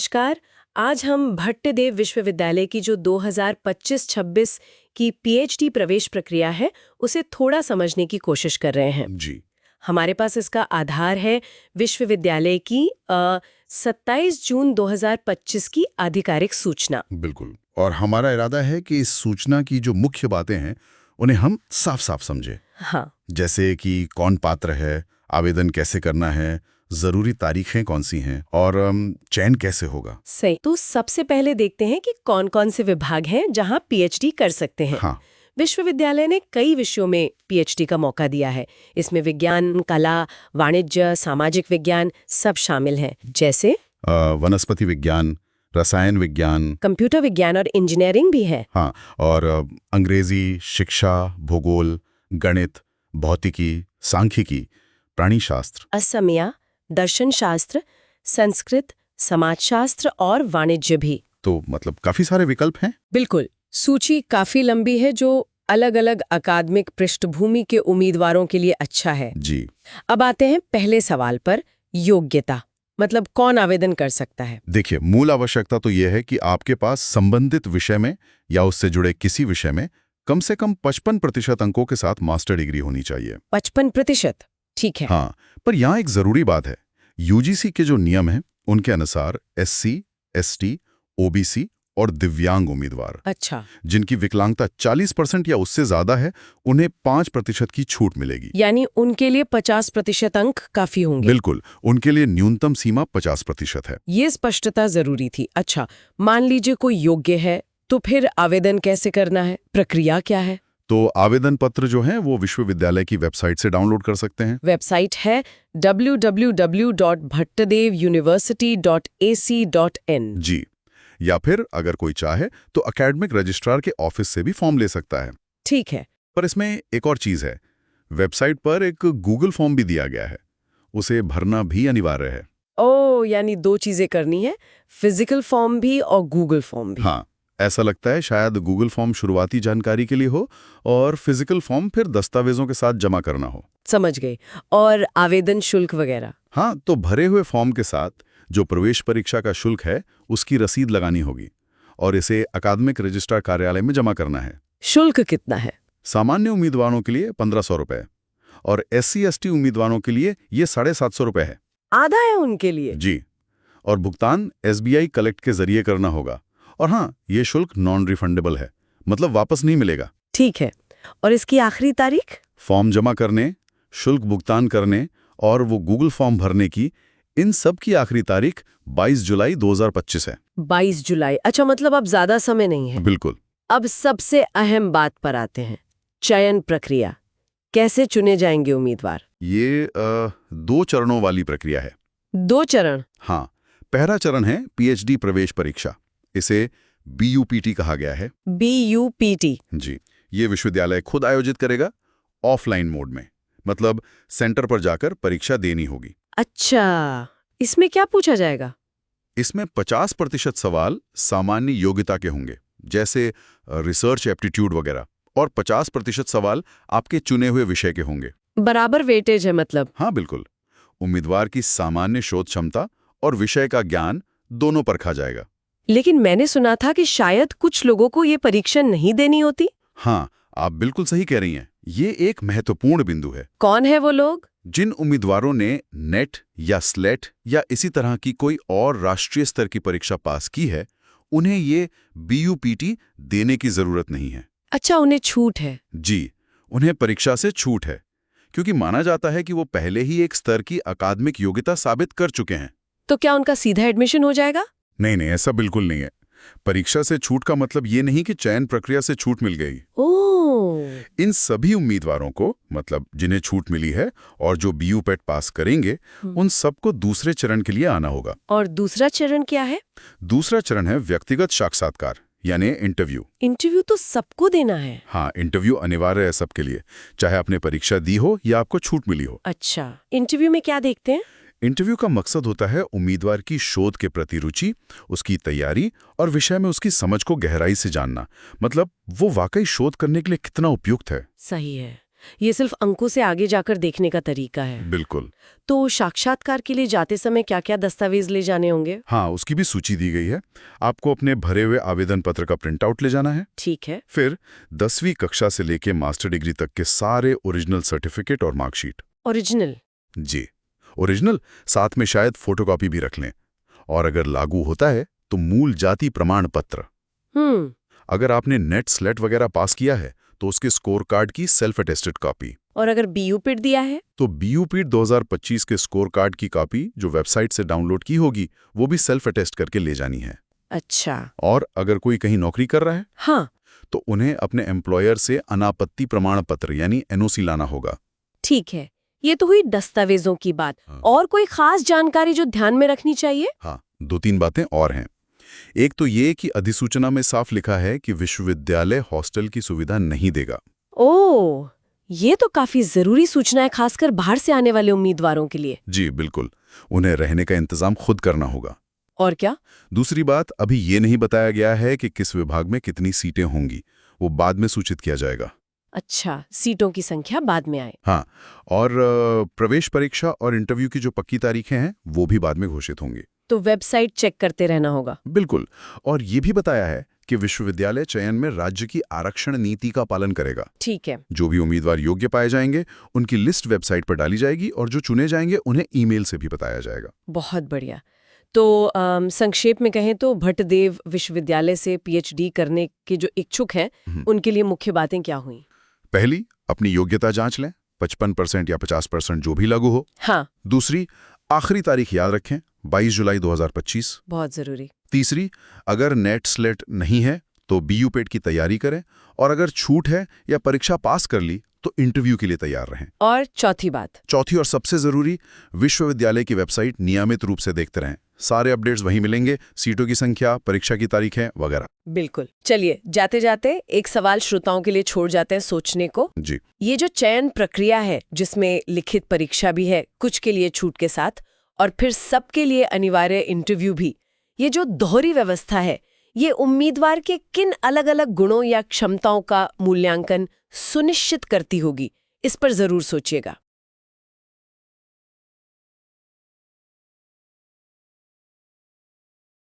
नमस्कार। आज हम भट्टदेव विश्वविद्यालय की जो 2025-26 की पीएचडी प्रवेश प्रक्रिया है उसे थोड़ा समझने की कोशिश कर रहे हैं। जी, हमारे पास इसका आधार है विश्वविद्यालय की 27 जून 2025 की आधिकारिक सूचना। बिल्कुल। और हमारा इरादा है कि इस सूचना की जो मुख्य बातें हैं, उन्हें हम साफ-साफ समझें। हाँ, जैसे कि कौन पात्र है, आवेदन कैसे करना है, ज़रूरी तारीखें कौन सी हैं और चयन कैसे होगा। सही। तो सबसे पहले देखते हैं कि कौन-कौन से विभाग हैं जहां पीएचडी कर सकते हैं। हाँ, विश्वविद्यालय ने कई विषयों में पीएचडी का मौका दिया है। इसमें विज्ञान, कला, वाणिज्य, सामाजिक विज्ञान सब शामिल हैं। जैसे वनस्पति विज्ञान, रसायन विज्ञान, कंप्यूटर विज्ञान और इंजीनियरिंग भी है। हाँ, और अंग्रेजी, शिक्षा, भूगोल, गणित, भौतिकी, सांख्यिकी, प्राणीशास्त्र। असमिया, दर्शन शास्त्र, संस्कृत, समाजशास्त्र और वाणिज्य भी। तो मतलब काफी सारे विकल्प हैं। बिल्कुल। सूची काफी लंबी है जो अलग-अलग अकादमिक पृष्ठभूमि के उम्मीदवारों के लिए अच्छा है। जी, अब आते हैं पहले सवाल पर, योग्यता। मतलब कौन आवेदन कर सकता है? देखिए, मूल आवश्यकता तो यह है कि आपके पास संबंधित विषय में या उससे जुड़े किसी विषय में कम से कम 55% अंकों के साथ मास्टर डिग्री होनी चाहिए। 55%। ठीक है। हाँ, पर यहाँ एक जरूरी बात है। यूजीसी के जो नियम हैं, उनके अनुसार एससी, एसटी, ओबीसी और दिव्यांग उम्मीदवार अच्छा, जिनकी विकलांगता 40% या उससे ज्यादा है, उन्हें 5% की छूट मिलेगी। यानी उनके लिए 50% अंक काफी होंगे। बिल्कुल, उनके लिए न्यूनतम सीमा 50% है। ये स्पष्टता जरूरी थी। अच्छा, मान लीजिए कोई योग्य है, तो फिर आवेदन कैसे करना है? प्रक्रिया क्या है? तो आवेदन पत्र जो हैं वो विश्वविद्यालय की वेबसाइट से डाउनलोड कर सकते हैं। वेबसाइट है www.bhattadev-university.ac.in। जी, या फिर अगर कोई चाहे तो एकेडमिक रजिस्ट्रार के ऑफिस से भी फॉर्म ले सकता है। ठीक है। पर इसमें एक और चीज है, वेबसाइट पर एक गूगल फॉर्म भी दिया गया है, उसे भरना भी अनिवार्य है। ओ, यानी दो चीजें करनी है, फिजिकल फॉर्म भी और गूगल फॉर्म भी। हाँ, ऐसा लगता है शायद गूगल फॉर्म शुरुआती जानकारी के लिए हो और फिजिकल फॉर्म फिर दस्तावेजों के साथ जमा करना हो। समझ गई। और आवेदन शुल्क वगैरह? हाँ, तो भरे हुए फॉर्म के साथ जो प्रवेश परीक्षा का शुल्क है उसकी रसीद लगानी होगी और इसे अकादमिक रजिस्ट्रार कार्यालय में जमा करना है। शुल्क कितना है? सामान्य उम्मीदवारों के लिए 1500 रुपए और SC/ST उम्मीदवारों के लिए ये 750 रुपए है। आधा है उनके लिए? जी, और भुगतान SBI कलेक्ट के जरिए करना होगा। और हाँ, ये शुल्क नॉन रिफंडेबल है, मतलब वापस नहीं मिलेगा। ठीक है। और इसकी आखिरी तारीख? फॉर्म जमा करने, शुल्क भुगतान करने और वो गूगल फॉर्म भरने की, इन सब की आखिरी तारीख 22 जुलाई 2025 है। 22 जुलाई। अच्छा, मतलब अब ज्यादा समय नहीं है। बिल्कुल। अब सबसे अहम बात पर आते हैं, चयन प्रक्रिया। कैसे चुने जाएंगे उम्मीदवार? ये 2 चरणों वाली प्रक्रिया है। 2 चरण? हाँ, पहला चरण है पीएचडी प्रवेश परीक्षा। इसे BUPT कहा गया है। BUPT। जी, ये विश्वविद्यालय खुद आयोजित करेगा, ऑफलाइन मोड में, मतलब सेंटर पर जाकर परीक्षा देनी होगी। अच्छा, इसमें क्या पूछा जाएगा? इसमें 50% सवाल सामान्य योग्यता के होंगे, जैसे रिसर्च एप्टीट्यूड वगैरह, और 50% सवाल आपके चुने हुए विषय के होंगे। बराबर वेटेज है मतलब? हाँ, बिल्कुल। उम्मीदवार की सामान्य शोध क्षमता और विषय का ज्ञान दोनों परखा जाएगा। लेकिन मैंने सुना था कि शायद कुछ लोगों को ये परीक्षा नहीं देनी होती। हाँ, आप बिल्कुल सही कह रही हैं। ये एक महत्वपूर्ण बिंदु है। कौन है वो लोग? जिन उम्मीदवारों ने नेट या स्लेट या इसी तरह की कोई और राष्ट्रीय स्तर की परीक्षा पास की है, उन्हें ये BUPT देने की जरूरत नहीं है। अच्छा, उन्हें छूट है? जी, उन्हें परीक्षा से छूट है, क्योंकि माना जाता है कि वो पहले ही एक स्तर की अकादमिक योग्यता साबित कर चुके हैं। तो क्या उनका सीधा एडमिशन हो जाएगा? नहीं, ऐसा बिल्कुल नहीं है। परीक्षा से छूट का मतलब ये नहीं कि चयन प्रक्रिया से छूट मिल गई। ओह। इन सभी उम्मीदवारों को, मतलब जिन्हें छूट मिली है और जो BUPAT पास करेंगे, उन सबको दूसरे चरण के लिए आना होगा। और दूसरा चरण क्या है? दूसरा चरण है व्यक्तिगत साक्षात्कार, यानी इंटरव्यू। इंटरव्यू तो सबको देना है? हाँ, इंटरव्यू अनिवार्य है सबके लिए, चाहे आपने परीक्षा दी हो या आपको छूट मिली हो। अच्छा, इंटरव्यू में क्या देखते हैं? इंटरव्यू का मकसद होता है उम्मीदवार की शोध के प्रति रुचि, उसकी तैयारी और विषय में उसकी समझ को गहराई से जानना। मतलब वो वाकई शोध करने के लिए कितना उपयुक्त है। सही है। ये सिर्फ अंकों से आगे जाकर देखने का तरीका है। बिल्कुल। तो साक्षात्कार के लिए जाते समय क्या-क्या दस्तावेज ले जाने होंगे? हाँ, उसकी भी सूची दी गई है। आपको अपने भरे हुए आवेदन पत्र का प्रिंट आउट ले जाना है। ठीक है। फिर 10वीं कक्षा से लेके मास्टर डिग्री तक के सारे ओरिजिनल सर्टिफिकेट और मार्कशीट। ओरिजिनल? जी, ओरिजिनल, साथ में शायद फोटोकॉपी भी रख लें। और अगर लागू होता है तो मूल जाति प्रमाण पत्र। अगर आपने नेट स्लेट वगैरह पास किया है तो उसके स्कोर कार्ड की सेल्फ अटेस्टेड कॉपी। और अगर बीयूपिट दिया है? तो बीयूपीट 2025 के स्कोर कार्ड की कॉपी जो वेबसाइट से डाउनलोड की होगी वो भी सेल्फ अटेस्ट करके ले जानी है। अच्छा। और अगर कोई कहीं नौकरी कर रहा है हाँ, तो उन्हें अपने एम्प्लॉयर से अनापत्ति प्रमाण पत्र यानी एनओसी लाना होगा। ठीक है। ये तो हुई दस्तावेजों की बात। हाँ। और कोई खास जानकारी जो ध्यान में रखनी चाहिए? हाँ, 2-3 बातें और हैं। एक तो ये कि अधिसूचना में साफ लिखा है कि विश्वविद्यालय हॉस्टल की सुविधा नहीं देगा। ओह, ये तो काफी जरूरी सूचना है, खासकर बाहर से आने वाले उम्मीदवारों के लिए। जी बिल्कुल, उन्हें रहने का इंतजाम खुद करना होगा। और क्या? दूसरी बात, अभी ये नहीं बताया गया है कि किस विभाग में कितनी सीटें होंगी, वो बाद में सूचित किया जाएगा। अच्छा, सीटों की संख्या बाद में आए। हाँ, और प्रवेश परीक्षा और इंटरव्यू की जो पक्की तारीखें हैं वो भी बाद में घोषित होंगी। तो वेबसाइट चेक करते रहना होगा। बिल्कुल। और ये भी बताया है कि विश्वविद्यालय चयन में राज्य की आरक्षण नीति का पालन करेगा। ठीक है। जो भी उम्मीदवार योग्य पाए जाएंगे उनकी लिस्ट वेबसाइट पर डाली जाएगी और जो चुने जाएंगे उन्हें ईमेल से भी बताया जाएगा। बहुत बढ़िया। तो संक्षेप में कहें तो भट्टदेव विश्वविद्यालय से पीएचडी करने के जो इच्छुक हैं उनके लिए मुख्य बातें क्या हुई? पहली, अपनी योग्यता जांच लें, 55% या 50% जो भी लागू हो। हाँ, दूसरी, आखिरी तारीख याद रखें, 22 जुलाई 2025। बहुत जरूरी। तीसरी, अगर नेट स्लेट नहीं है तो बीयूपेट की तैयारी करें, और अगर छूट है या परीक्षा पास कर ली तो इंटरव्यू के लिए तैयार रहें। और चौथी बात? चौथी और सबसे जरूरी, विश्वविद्यालय की वेबसाइट नियमित रूप से देखते रहें। सारे अपडेट्स वहीं मिलेंगे, सीटों की संख्या, परीक्षा की तारीखें वगैरह। बिल्कुल। चलिए, जाते जाते एक सवाल श्रोताओं के लिए छोड़ जाते हैं सोचने को। जी। ये जो चयन प्रक्रिया है जिसमें लिखित परीक्षा भी है, कुछ के लिए छूट के साथ, और फिर सबके लिए अनिवार्य इंटरव्यू भी, ये जो दोहरी व्यवस्था है, ये उम्मीदवार के किन अलग अलग गुणों या क्षमताओं का मूल्यांकन सुनिश्चित करती होगी? इस पर जरूर सोचिएगा।